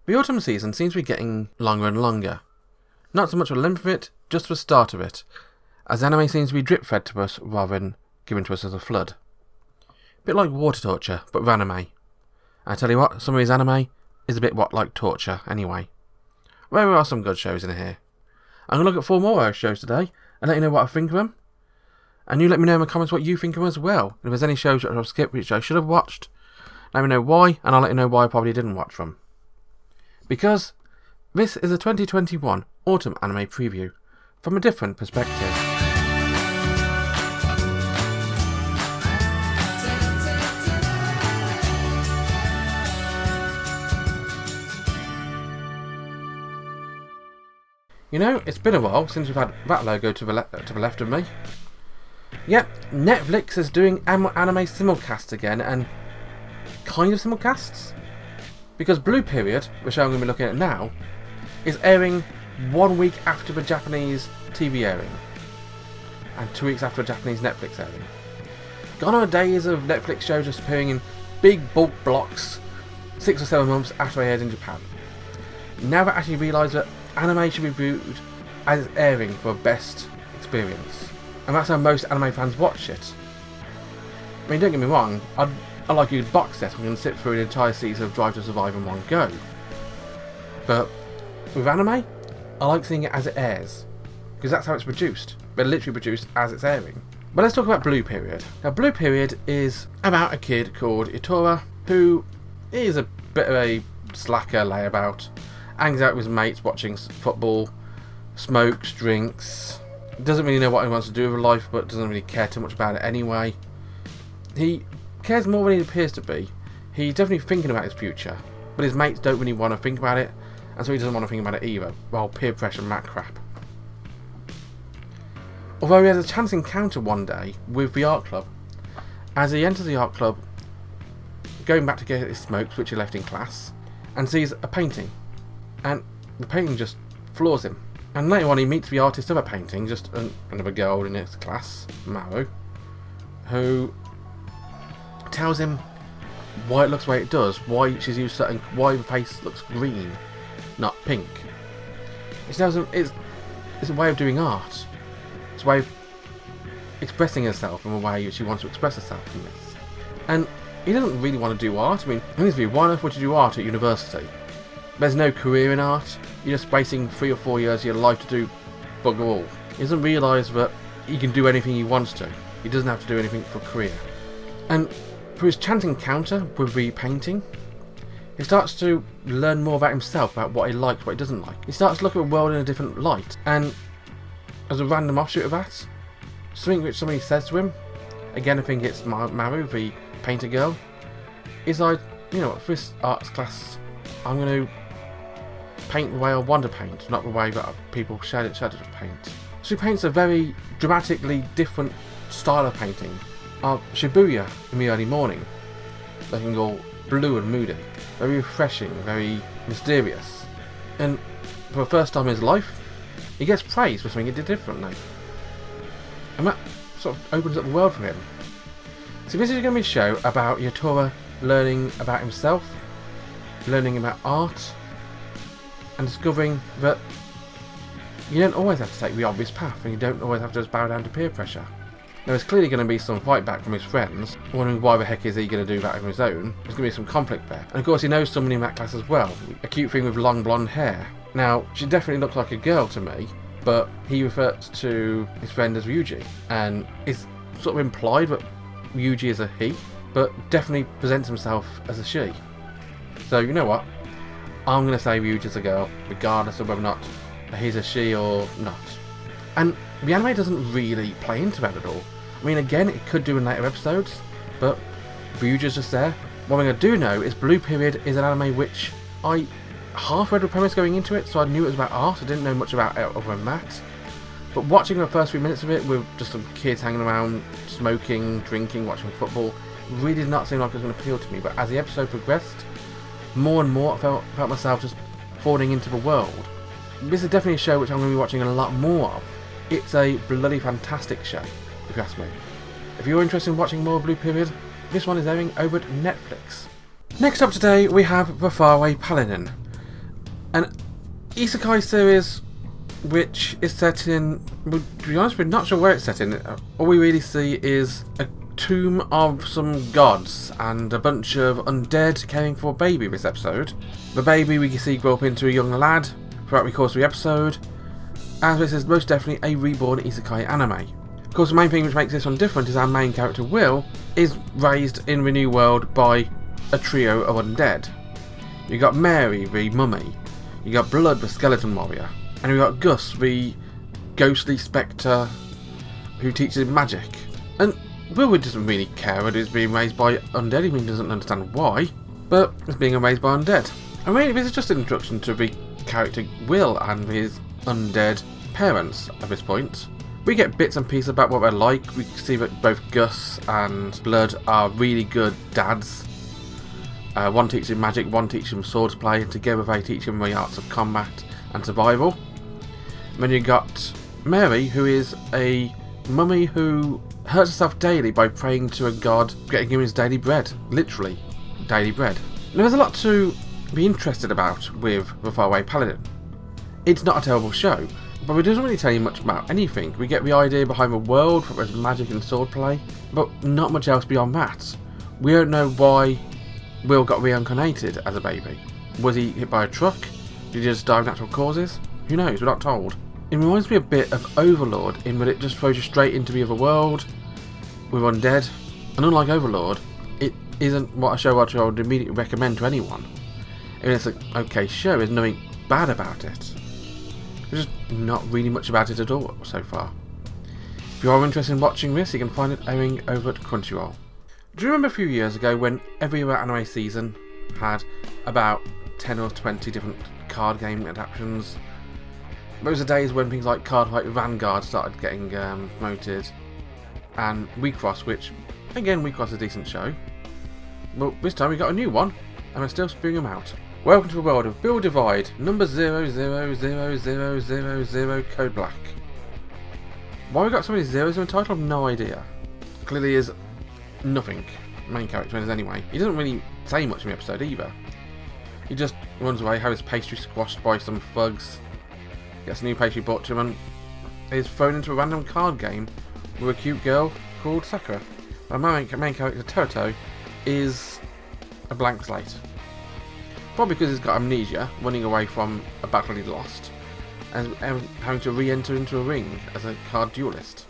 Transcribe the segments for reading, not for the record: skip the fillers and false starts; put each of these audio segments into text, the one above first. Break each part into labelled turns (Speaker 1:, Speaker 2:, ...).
Speaker 1: The autumn season seems to be getting longer and longer. Not so much for the length of it, just for the start of it, as anime seems to be drip-fed to us rather than given to us as a flood. A bit like water torture, but with anime. And I tell you what, some of his anime is a bit like torture anyway. There are some good shows in here. I'm going to look at 4 more shows today and let you know what I think of them. And you let me know in the comments what you think of them as well. And if there's any shows that I've skipped which I should have watched, let me know why, and I'll let you know why I probably didn't watch them. Because this is a 2021 autumn anime preview from a different perspective. You know, it's been a while since we've had that logo to the left of me. Yep, Netflix is doing anime simulcasts again, and kind of simulcasts. Because Blue Period, which I'm going to be looking at now, is airing 1 week after the Japanese TV airing. And 2 weeks after the Japanese Netflix airing. Gone are the days of Netflix shows just appearing in big bulk blocks 6 or 7 months after they aired in Japan. Now they actually realise that anime should be viewed as it's airing for best experience, and that's how most anime fans watch it. I mean, don't get me wrong, I like a good box set. I'm going to sit through an entire season of Drive to Survive in one go. But with anime, I like seeing it as it airs, because that's how it's produced. They're literally produced as it's airing. But let's talk about Blue Period. Now, Blue Period is about a kid called Itora, who is a bit of a slacker layabout. Hangs out with his mates watching football, smokes, drinks, doesn't really know what he wants to do with life, but doesn't really care too much about it anyway. He cares more than he appears to be. He's definitely thinking about his future, but his mates don't really want to think about it, and so he doesn't want to think about it either. Well, peer pressure and that crap. Although he has a chance encounter one day with the art club. As he enters the art club, going back to get his smokes, which he left in class, and sees a painting. And the painting just floors him. And later on he meets the artist of a painting, just another girl in his class, Maru, who tells him why it looks the way it does, why she's used certain, why the face looks green, not pink. She tells him it's a way of doing art. It's a way of expressing herself in a way she wants to express herself in this. And he doesn't really want to do art. I mean, honestly, why on earth would you do art at university? There's no career in art. You're just wasting 3 or 4 years of your life to do bugger all. He doesn't realise that he can do anything he wants to. He doesn't have to do anything for a career. And through his chance encounter with the painting, he starts to learn more about himself, about what he likes, what he doesn't like. He starts to look at the world in a different light. And as a random offshoot of that, something which somebody says to him, again I think it's Maru, the painter girl, is like, you know what, for this arts class, I'm going to paint the way I want to paint, not the way that people shadow to paint. So he paints a very dramatically different style of painting of Shibuya in the early morning, looking all blue and moody, very refreshing, very mysterious. And for the first time in his life, he gets praise for something he did differently. And that sort of opens up the world for him. So this is going to be a show about Yatora learning about himself, learning about art, and discovering that you don't always have to take the obvious path, and you don't always have to just bow down to peer pressure. There's clearly going to be some fight back from his friends, wondering why the heck is he going to do that on his own. There's going to be some conflict there. And of course he knows somebody in that class as well, a cute thing with long blonde hair. Now, she definitely looks like a girl to me, but he refers to his friend as Ryuji, and it's sort of implied that Ryuji is a he, but definitely presents himself as a she. So you know what? I'm going to say Ryuji's a girl, regardless of whether or not he's a she or not. And the anime doesn't really play into that at all. I mean, again, it could do in later episodes, but Ryuji's just there. One thing I do know is Blue Period is an anime which I half read the premise going into it, so I knew it was about art. I didn't know much about it other than that. But watching the first few minutes of it with just some kids hanging around, smoking, drinking, watching football, really did not seem like it was going to appeal to me. But as the episode progressed, more and more I felt myself just falling into the world. This is definitely a show which I'm going to be watching a lot more of. It's a bloody fantastic show, if you ask me. If you're interested in watching more Blue Period, this one is airing over at Netflix. Next up today we have the Faraway Paladin. An isekai series which is set in, to be honest, we're not sure where it's set in. All we really see is a tomb of some gods and a bunch of undead caring for a baby this episode. The baby we can see grow up into a young lad throughout the course of the episode, as this is most definitely a reborn isekai anime. Of course, the main thing which makes this one different is our main character Will is raised in the new world by a trio of undead. You got Mary, the mummy, you got Blood, the skeleton warrior, and we got Gus, the ghostly spectre who teaches him magic. And Will doesn't really care that he's being raised by undead, he doesn't understand why, but he's being raised by undead. And really, this is just an introduction to the character Will and his undead parents at this point. We get bits and pieces about what they're like. We see that both Gus and Blood are really good dads. One teaches him magic, one teaches him swordplay, and together they teach him the arts of combat and survival. And then you got Mary, who is a mummy who hurts herself daily by praying to a god, getting him his daily bread. Literally, daily bread. Now, there's a lot to be interested about with the Faraway Paladin. It's not a terrible show, but it doesn't really tell you much about anything. We get the idea behind the world, that there's magic and swordplay, but not much else beyond that. We don't know why Will got reincarnated as a baby. Was he hit by a truck? Did he just die of natural causes? Who knows, we're not told. It reminds me a bit of Overlord in that it just throws you straight into the other world with undead, and unlike Overlord, it isn't what a show I would immediately recommend to anyone. I mean, it's an okay show, there's nothing bad about it. There's just not really much about it at all so far. If you are interested in watching this, you can find it airing over at Crunchyroll. Do you remember a few years ago when every other anime season had about 10 or 20 different card game adaptations? Those are days when things like Card Fight Vanguard started getting promoted, and Recross, which, again, Recross is a decent show. Well, this time we got a new one, and we're still spewing them out. Welcome to the world of Build Divide, number 0000000 Code Black. Why we got so many zeros in the title, I have no idea. Clearly is nothing main character is anyway. He doesn't really say much in the episode either. He just runs away, has his pastry squashed by some thugs, gets a new pastry brought to him, and is thrown into a random card game with a cute girl called Sakura. Our main character Toto is a blank slate. Probably because he's got amnesia, running away from a battle he'd lost, and having to re-enter into a ring as a card duelist.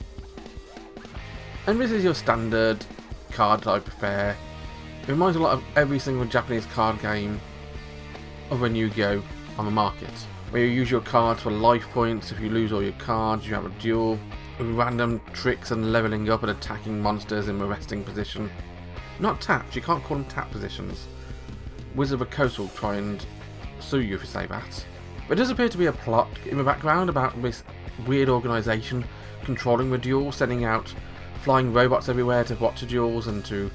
Speaker 1: And this is your standard card type affair. It reminds a lot of every single Japanese card game other than Yu-Gi-Oh! On the market, where you use your cards for life points. If you lose all your cards, you have a duel with random tricks and levelling up and attacking monsters in the resting position. Not taps, you can't call them tap positions. Wizard of the Coast will try and sue you if you say that. There does appear to be a plot in the background about this weird organisation controlling the duel, sending out flying robots everywhere to watch the duels and to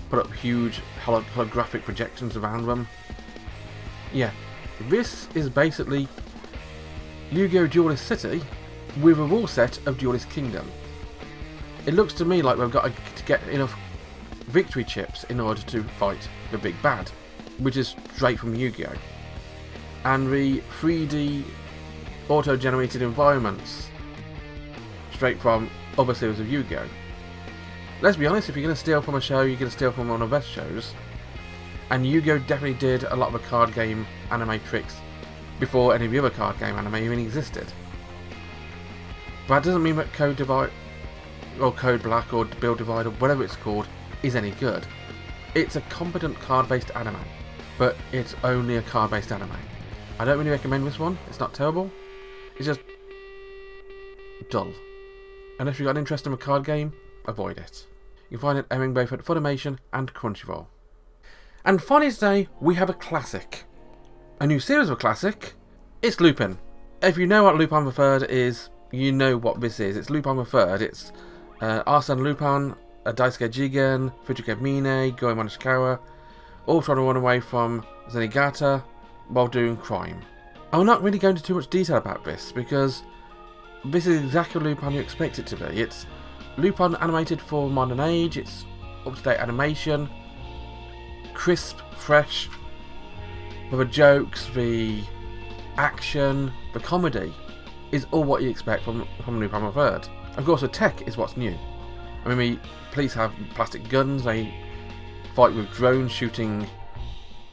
Speaker 1: put up huge holographic projections around them. Yeah, this is basically Yu-Gi-Oh! Duelist City with a rule set of Duelist Kingdom. It looks to me like we've got to get enough victory chips in order to fight the big bad, which is straight from Yu-Gi-Oh! And the 3D auto-generated environments straight from other series of Yu-Gi-Oh! Let's be honest, if you're going to steal from a show, you're going to steal from one of the best shows. And Yu-Gi-Oh! Definitely did a lot of the card game anime tricks before any of the other card game anime even existed. But that doesn't mean that Code Divide, or Code Black, or Build Divide, or whatever it's called, is any good. It's a competent card-based anime, but it's only a card-based anime. I don't really recommend this one. It's not terrible. It's just dull. And if you've got an interest in a card game, avoid it. You can find it airing both at Funimation and Crunchyroll. And finally today, we have a classic. A new series of a classic. It's Lupin. If you know what Lupin III is, you know what this is. It's Lupin III. It's Arsène Lupin, Daisuke Jigen, Fujiko Mine, Goemon Ishikawa, all trying to run away from Zenigata while doing crime. I'm not really going into too much detail about this because this is exactly Lupin you expect it to be. It's Lupin animated for modern age, it's up-to-date animation, crisp, fresh, With the jokes, the action, the comedy is all what you expect from Lupin the Third. Of course, the tech is what's new. I mean, the police have plastic guns, they fight with drones shooting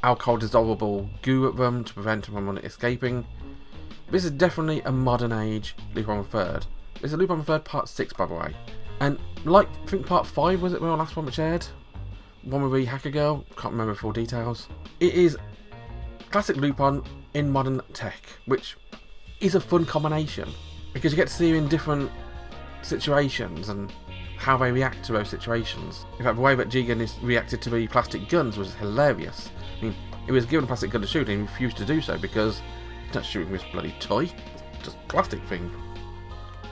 Speaker 1: alcohol dissolvable goo at them to prevent them from escaping. This is definitely a modern age Lupin the Third. This is Lupin the Third Part 6, by the way. And like, I think Part 5 was it, when the last one which aired? One with the hacker girl, can't remember full details. It is classic Lupin in modern tech, which is a fun combination because you get to see him in different situations and how they react to those situations. In fact, the way that Jigen reacted to the plastic guns was hilarious. I mean, he was given a plastic gun to shoot and he refused to do so because he's not shooting this bloody toy, it's just a plastic thing.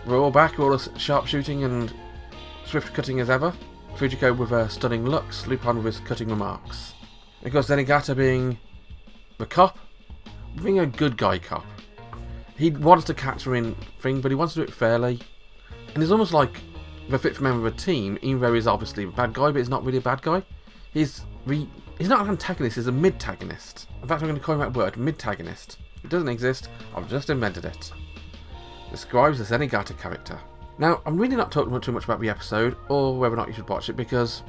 Speaker 1: We're all back, all as sharp shooting and swift cutting as ever. Fujiko with her stunning looks, Lupin with his cutting remarks. Of course, Zenigata being the cop, being a good guy cop. He wants to catch her in thing, but he wants to do it fairly. And he's almost like the fifth member of the team, even though he's obviously a bad guy, but he's not really a bad guy. He's not an antagonist, he's a mid-tagonist. In fact, I'm going to call him that word, mid-tagonist. It doesn't exist, I've just invented it. Describes the Zenigata character. Now, I'm really not talking too much about the episode, or whether or not you should watch it, because,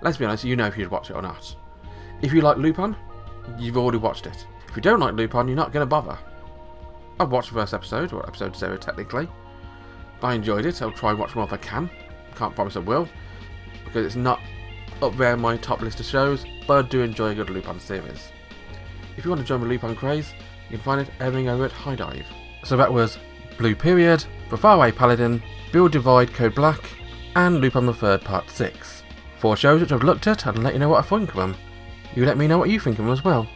Speaker 1: let's be honest, you know if you'd watch it or not. If you like Lupin, you've already watched it. If you don't like Lupin, you're not going to bother. I've watched the first episode, or episode 0 technically. I enjoyed it, I'll try and watch more if I can. Can't promise I will, because it's not up there on my top list of shows, but I do enjoy a good Lupin series. If you want to join the Lupin craze, you can find it everything over at High Dive. So that was Blue Period, The Faraway Paladin, Build Divide Code Black, and Lupin the Third Part 6. 4 shows which I've looked at and let you know what I think of them. You let me know what you think of them as well.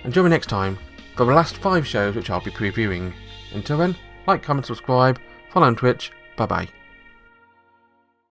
Speaker 1: And join me next time for the last 5 shows which I'll be previewing. Until then, like, comment, subscribe, follow on Twitch, bye bye.